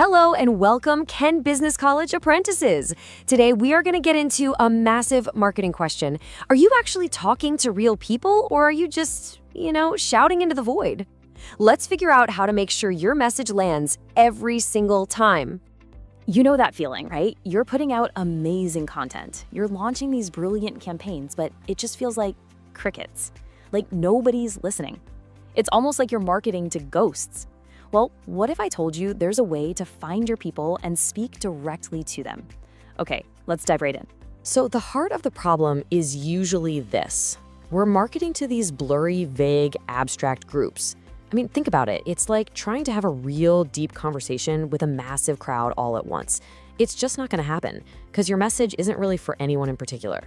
Hello and welcome, Ken Business College apprentices. Today we are going to get into a massive marketing question. Are you actually talking to real people or are you just, shouting into the void? Let's figure out how to make sure your message lands every single time. You know that feeling, right? You're putting out amazing content. You're launching these brilliant campaigns, but it just feels like crickets. Like nobody's listening. It's almost like you're marketing to ghosts. Well, what if I told you there's a way to find your people and speak directly to them? Okay, let's dive right in. So the heart of the problem is usually this. We're marketing to these blurry, vague, abstract groups. I mean, think about it. It's like trying to have a real deep conversation with a massive crowd all at once. It's just not going to happen because your message isn't really for anyone in particular.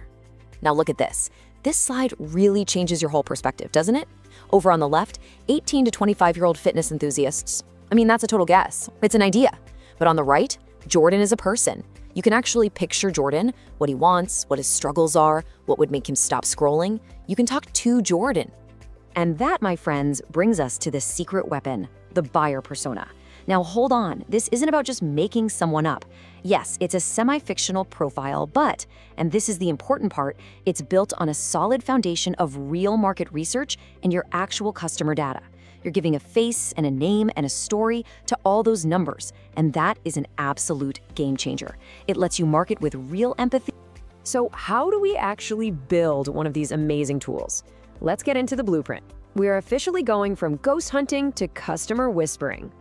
Now look at this. This slide really changes your whole perspective, doesn't it? Over on the left, 18 to 25-year-old fitness enthusiasts. I mean, that's a total guess. It's an idea. But on the right, Jordan is a person. You can actually picture Jordan, what he wants, what his struggles are, what would make him stop scrolling. You can talk to Jordan. And that, my friends, brings us to the secret weapon, the buyer persona. Now hold on, this isn't about just making someone up. Yes, it's a semi-fictional profile, but, and this is the important part, it's built on a solid foundation of real market research and your actual customer data. You're giving a face and a name and a story to all those numbers, and that is an absolute game changer. It lets you market with real empathy. So how do we actually build one of these amazing tools? Let's get into the blueprint. We are officially going from ghost hunting to customer whispering.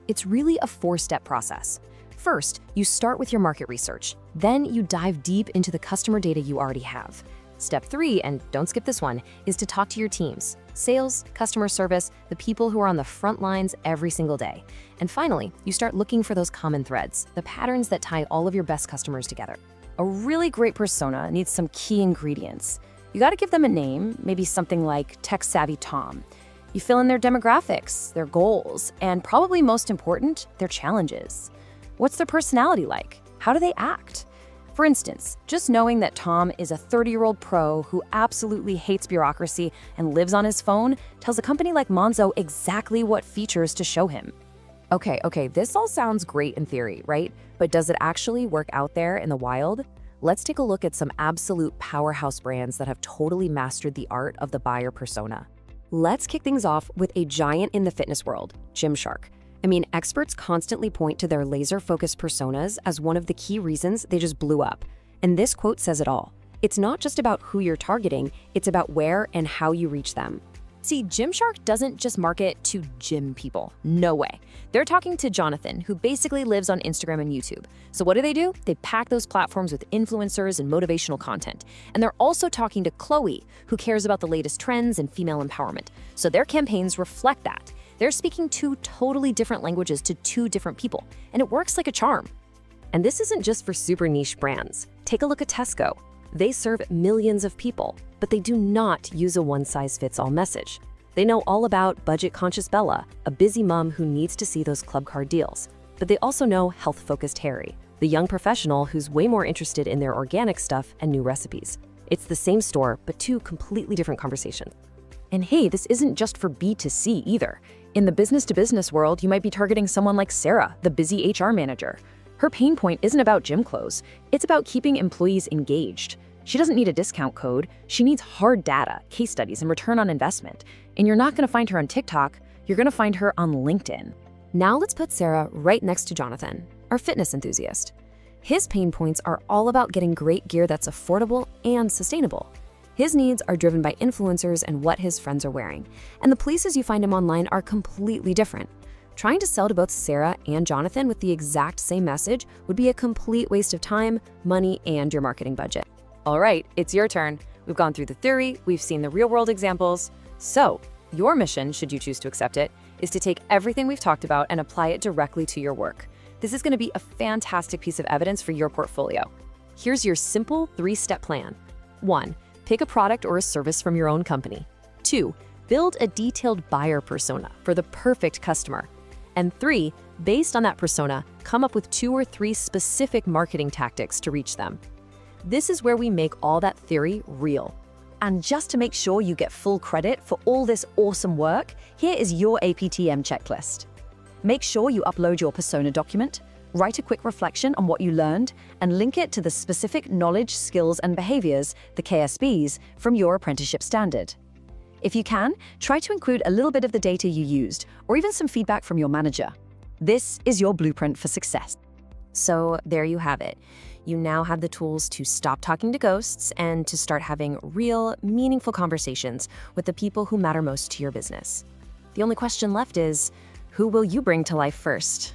It's really a four-step process. First, you start with your market research. Then you dive deep into the customer data you already have. Step 3, and don't skip this one, is to talk to your teams, sales, customer service, the people who are on the front lines every single day. And finally, you start looking for those common threads, the patterns that tie all of your best customers together. A really great persona needs some key ingredients. You got to give them a name, maybe something like tech-savvy Tom. You fill in their demographics, their goals, and probably most important, their challenges. What's their personality like? How do they act? For instance, just knowing that Tom is a 30-year-old pro who absolutely hates bureaucracy and lives on his phone tells a company like Monzo exactly what features to show him. Okay, this all sounds great in theory, right? But does it actually work out there in the wild? Let's take a look at some absolute powerhouse brands that have totally mastered the art of the buyer persona. Let's kick things off with a giant in the fitness world, Gymshark. I mean, experts constantly point to their laser-focused personas as one of the key reasons they just blew up. And this quote says it all. It's not just about who you're targeting, it's about where and how you reach them. See, Gymshark doesn't just market to gym people. No way. They're talking to Jonathan, who basically lives on Instagram and YouTube. So what do? They pack those platforms with influencers and motivational content. And they're also talking to Chloe, who cares about the latest trends and female empowerment. So their campaigns reflect that. They're speaking two totally different languages to two different people, and it works like a charm. And this isn't just for super niche brands. Take a look at Tesco. They serve millions of people, but they do not use a one-size-fits-all message. They know all about budget-conscious Bella, a busy mom who needs to see those club card deals. But they also know health-focused Harry, the young professional who's way more interested in their organic stuff and new recipes. It's the same store, but two completely different conversations. And hey, this isn't just for B2C either. In the business-to-business world, you might be targeting someone like Sarah, the busy HR manager. Her pain point isn't about gym clothes. It's about keeping employees engaged. She doesn't need a discount code. She needs hard data, case studies, and return on investment. And you're not going to find her on TikTok. You're going to find her on LinkedIn. Now let's put Sarah right next to Jonathan, our fitness enthusiast. His pain points are all about getting great gear that's affordable and sustainable. His needs are driven by influencers and what his friends are wearing. And the places you find him online are completely different. Trying to sell to both Sarah and Jonathan with the exact same message would be a complete waste of time, money, and your marketing budget. All right, it's your turn. We've gone through the theory, we've seen the real-world examples. So, your mission, should you choose to accept it, is to take everything we've talked about and apply it directly to your work. This is going to be a fantastic piece of evidence for your portfolio. Here's your simple 3-step plan. 1. Pick a product or a service from your own company. 2. Build a detailed buyer persona for the perfect customer. And 3. Based on that persona, come up with 2 or 3 specific marketing tactics to reach them. This is where we make all that theory real. And just to make sure you get full credit for all this awesome work, here is your APTM checklist. Make sure you upload your persona document, write a quick reflection on what you learned, and link it to the specific knowledge, skills, and behaviors, the KSBs, from your apprenticeship standard. If you can, try to include a little bit of the data you used, or even some feedback from your manager. This is your blueprint for success. So there you have it. You now have the tools to stop talking to ghosts and to start having real, meaningful conversations with the people who matter most to your business. The only question left is, who will you bring to life first?